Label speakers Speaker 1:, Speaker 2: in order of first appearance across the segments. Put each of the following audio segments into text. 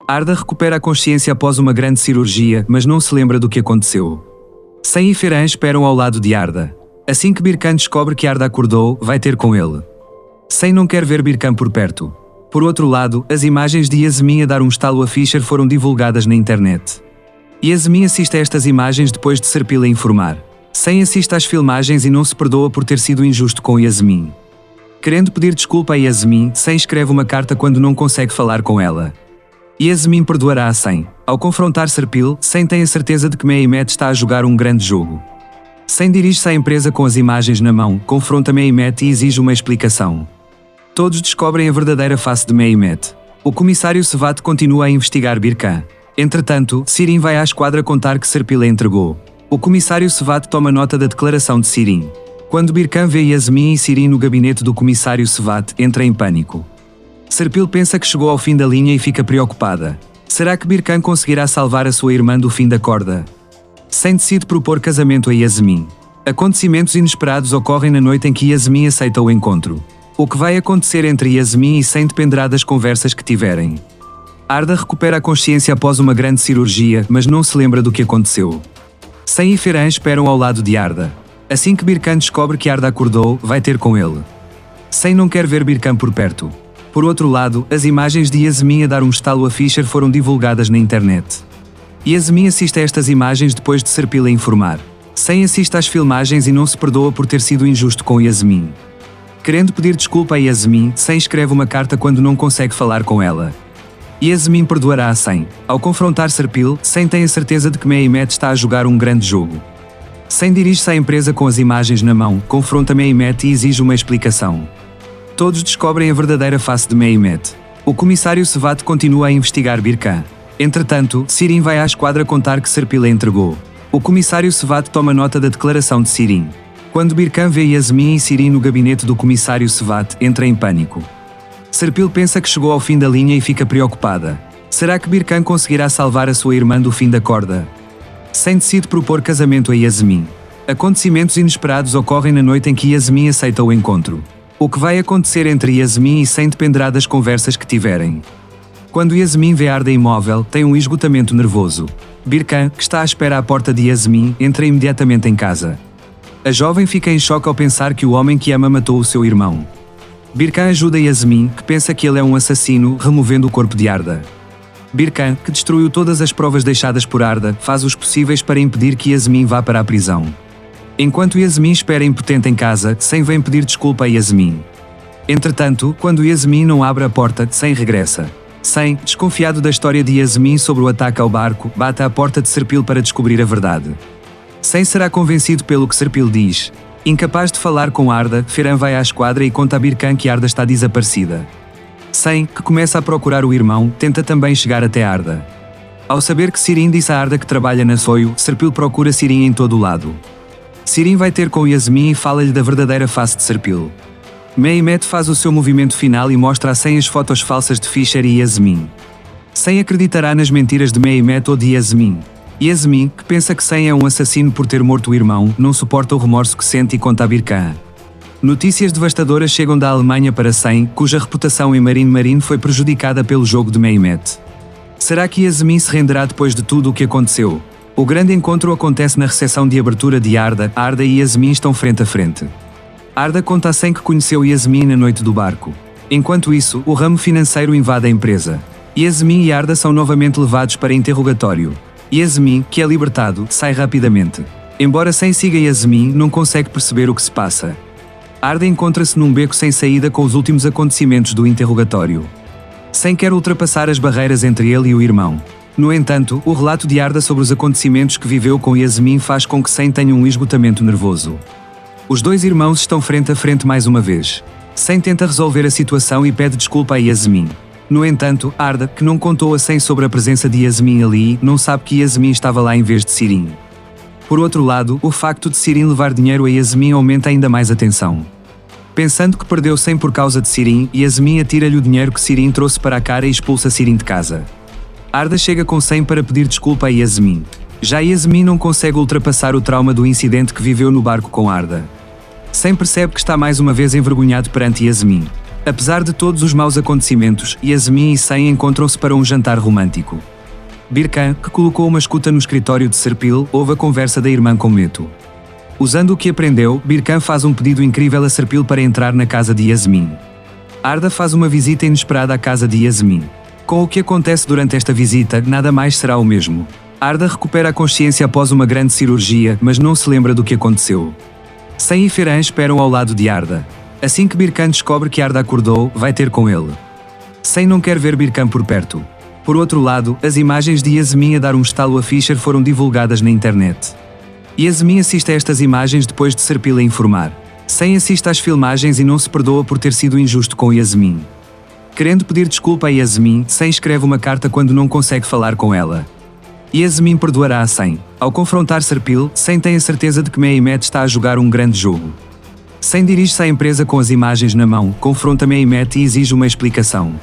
Speaker 1: Arda recupera a consciência após uma grande cirurgia, mas não se lembra do que aconteceu. Sen e Ferhan esperam ao lado de Arda. Assim que Birkan descobre que Arda acordou, vai ter com ele. Sen não quer ver Birkan por perto. Por outro lado, as imagens de Yasmin a dar um estalo a Fischer foram divulgadas na internet. Yasmin assiste a estas imagens depois de Serpil a informar. Sen assiste às filmagens e não se perdoa por ter sido injusto com Yasmin. Querendo pedir desculpa a Yasmin, Sen escreve uma carta quando não consegue falar com ela. Yasmin perdoará a Sen. Ao confrontar Serpil, Sen tem a certeza de que Mehmet está a jogar um grande jogo. Sen dirige-se à empresa com as imagens na mão, confronta Mehmet e exige uma explicação. Todos descobrem a verdadeira face de Mehmet. O comissário Sevat continua a investigar Birkan. Entretanto, Sirin vai à esquadra contar que Serpil a entregou. O comissário Sevat toma nota da declaração de Sirin. Quando Birkan vê Yasmin e Sirin no gabinete do comissário Sevat, entra em pânico. Serpil pensa que chegou ao fim da linha e fica preocupada. Será que Birkan conseguirá salvar a sua irmã do fim da corda? Sen decide propor casamento a Yasmin. Acontecimentos inesperados ocorrem na noite em que Yasmin aceita o encontro. O que vai acontecer entre Yasmin e Sen dependerá das conversas que tiverem. Arda recupera a consciência após uma grande cirurgia, mas não se lembra do que aconteceu. Sen e Ferhan esperam ao lado de Arda. Assim que Birkan descobre que Arda acordou, vai ter com ele. Sen não quer ver Birkan por perto. Por outro lado, as imagens de Yasmin a dar um estalo a Fischer foram divulgadas na internet. Yasmin assiste a estas imagens depois de Serpil a informar. Sen assiste às filmagens e não se perdoa por ter sido injusto com Yasmin. Querendo pedir desculpa a Yasmin, Sen escreve uma carta quando não consegue falar com ela. Yasmin perdoará a Sen. Ao confrontar Serpil, Sen tem a certeza de que Mehmet está a jogar um grande jogo. Sen dirige-se à empresa com as imagens na mão, confronta Mehmet e exige uma explicação. Todos descobrem a verdadeira face de Mehmet. O comissário Sevat continua a investigar Birkan. Entretanto, Sirin vai à esquadra contar que Serpil a entregou. O comissário Sevat toma nota da declaração de Sirin. Quando Birkan vê Yasmin e Sirin no gabinete do comissário Sevat, entra em pânico. Serpil pensa que chegou ao fim da linha e fica preocupada. Será que Birkan conseguirá salvar a sua irmã do fim da corda? Sen decide propor casamento a Yasmin. Acontecimentos inesperados ocorrem na noite em que Yasmin aceita o encontro. O que vai acontecer entre Yasmin e Sen dependerá das conversas que tiverem. Quando Yasmin vê Arda imóvel, tem um esgotamento nervoso. Birkan, que está à espera à porta de Yasmin, entra imediatamente em casa. A jovem fica em choque ao pensar que o homem que ama matou o seu irmão. Birkan ajuda Yasmin, que pensa que ele é um assassino, removendo o corpo de Arda. Birkan, que destruiu todas as provas deixadas por Arda, faz os possíveis para impedir que Yasmin vá para a prisão. Enquanto Yasmin espera impotente em casa, Sen vem pedir desculpa a Yasmin. Entretanto, quando Yasmin não abre a porta, Sen regressa. Sen, desconfiado da história de Yasmin sobre o ataque ao barco, bate à porta de Serpil para descobrir a verdade. Sen será convencido pelo que Serpil diz. Incapaz de falar com Arda, Ferhan vai à esquadra e conta a Birkan que Arda está desaparecida. Sen, que começa a procurar o irmão, tenta também chegar até Arda. Ao saber que Sirin disse a Arda que trabalha na Soio, Serpil procura Sirin em todo o lado. Sirin vai ter com Yasmin e fala-lhe da verdadeira face de Serpil. Mehmet faz o seu movimento final e mostra a Sen as fotos falsas de Fischer e Yasmin. Sen acreditará nas mentiras de Mehmet ou de Yasmin. Yasmin, que pensa que Sen é um assassino por ter morto o irmão, não suporta o remorso que sente e conta a Birkan. Notícias devastadoras chegam da Alemanha para Sen, cuja reputação em Marine foi prejudicada pelo jogo de Mehmet. Será que Yasmin se renderá depois de tudo o que aconteceu? O grande encontro acontece na recepção de abertura de Arda. Arda e Yasmin estão frente a frente. Arda conta a Sen que conheceu Yasmin na noite do barco. Enquanto isso, o ramo financeiro invade a empresa. Yasmin e Arda são novamente levados para interrogatório. Yasmin, que é libertado, sai rapidamente. Embora Sen siga Yasmin, não consegue perceber o que se passa. Arda encontra-se num beco sem saída com os últimos acontecimentos do interrogatório. Sen quer ultrapassar as barreiras entre ele e o irmão. No entanto, o relato de Arda sobre os acontecimentos que viveu com Yasmin faz com que Sen tenha um esgotamento nervoso. Os dois irmãos estão frente a frente mais uma vez. Sen tenta resolver a situação e pede desculpa a Yasmin. No entanto, Arda, que não contou a Sen sobre a presença de Yasmin ali, não sabe que Yasmin estava lá em vez de Sirin. Por outro lado, o facto de Sirin levar dinheiro a Yasmin aumenta ainda mais a tensão. Pensando que perdeu Sen por causa de Sirin, Yasmin atira-lhe o dinheiro que Sirin trouxe para a cara e expulsa Sirin de casa. Arda chega com Sen para pedir desculpa a Yasmin. Já Yasmin não consegue ultrapassar o trauma do incidente que viveu no barco com Arda. Sen percebe que está mais uma vez envergonhado perante Yasmin. Apesar de todos os maus acontecimentos, Yasmin e Sen encontram-se para um jantar romântico. Birkan, que colocou uma escuta no escritório de Serpil, ouve a conversa da irmã com Meto. Usando o que aprendeu, Birkan faz um pedido incrível a Serpil para entrar na casa de Yasmin. Arda faz uma visita inesperada à casa de Yasmin. Com o que acontece durante esta visita, nada mais será o mesmo. Arda recupera a consciência após uma grande cirurgia, mas não se lembra do que aconteceu. Sen e Ferhan esperam ao lado de Arda. Assim que Birkan descobre que Arda acordou, vai ter com ele. Sen não quer ver Birkan por perto. Por outro lado, as imagens de Yasmin a dar um estalo a Fischer foram divulgadas na internet. Yasmin assiste a estas imagens depois de Serpil a informar. Sen assiste às filmagens e não se perdoa por ter sido injusto com Yasmin. Querendo pedir desculpa a Yasmin, Sen escreve uma carta quando não consegue falar com ela. Yasmin perdoará a Sen. Ao confrontar Serpil, Sen tem a certeza de que Mehmet está a jogar um grande jogo. Sen dirige-se à empresa com as imagens na mão, confronta Mehmet e exige uma explicação.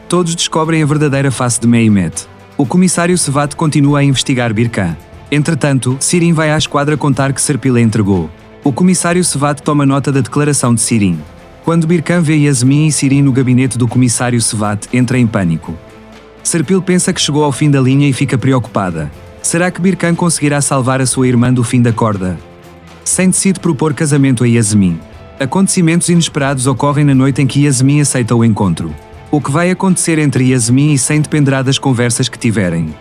Speaker 1: Todos descobrem a verdadeira face de Mehmet. O comissário Sevat continua a investigar Birkan. Entretanto, Sirin vai à esquadra contar que Serpil a entregou. O comissário Sevat toma nota da declaração de Sirin. Quando Birkan vê Yasmin e Sirin no gabinete do comissário Sevat, entra em pânico. Serpil pensa que chegou ao fim da linha e fica preocupada. Será que Birkan conseguirá salvar a sua irmã do fim da corda? Sen decide propor casamento a Yasmin. Acontecimentos inesperados ocorrem na noite em que Yasmin aceita o encontro. O que vai acontecer entre Yasmin e Sen dependerá das conversas que tiverem.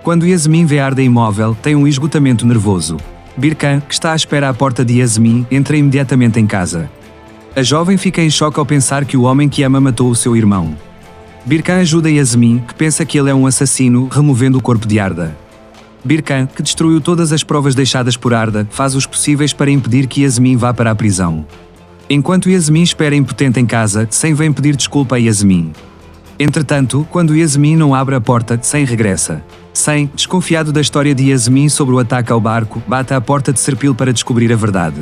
Speaker 1: Quando Yasmin vê Arda imóvel, tem um esgotamento nervoso. Birkan, que está à espera à porta de Yasmin, entra imediatamente em casa. A jovem fica em choque ao pensar que o homem que ama matou o seu irmão. Birkan ajuda Yasmin, que pensa que ele é um assassino, removendo o corpo de Arda. Birkan, que destruiu todas as provas deixadas por Arda, faz os possíveis para impedir que Yasmin vá para a prisão. Enquanto Yasmin espera impotente em casa, Sen vem pedir desculpa a Yasmin. Entretanto, quando Yasmin não abre a porta, Sen regressa. Sen, desconfiado da história de Yasmin sobre o ataque ao barco, bate à porta de Serpil para descobrir a verdade.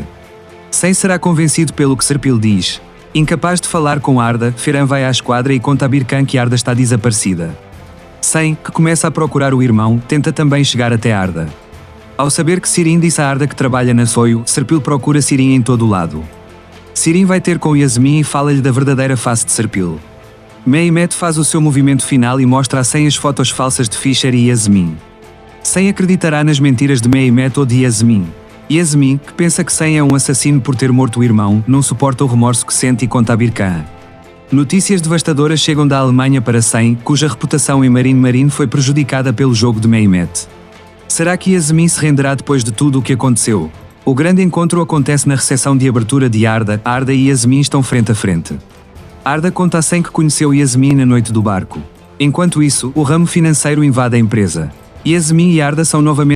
Speaker 1: Sen será convencido pelo que Serpil diz. Incapaz de falar com Arda, Ferhan vai à esquadra e conta a Birkan que Arda está desaparecida. Sen, que começa a procurar o irmão, tenta também chegar até Arda. Ao saber que Sirin disse a Arda que trabalha na Soio, Serpil procura Sirin em todo o lado. Sirin vai ter com Yasmin e fala-lhe da verdadeira face de Serpil. Mehmet faz o seu movimento final e mostra a Sen as fotos falsas de Fischer e Yasmin. Sen acreditará nas mentiras de Mehmet ou de Yasmin. Yasmin, que pensa que Sen é um assassino por ter morto o irmão, não suporta o remorso que sente e conta a Birkan. Notícias devastadoras chegam da Alemanha para Sen, cuja reputação em Marine foi prejudicada pelo jogo de Mehmet. Será que Yasmin se renderá depois de tudo o que aconteceu? O grande encontro acontece na recepção de abertura de Arda. Arda e Yasmin estão frente a frente. Arda conta a Sen que conheceu Yasmin na noite do barco. Enquanto isso, o ramo financeiro invade a empresa. Yasmin e Arda são novamente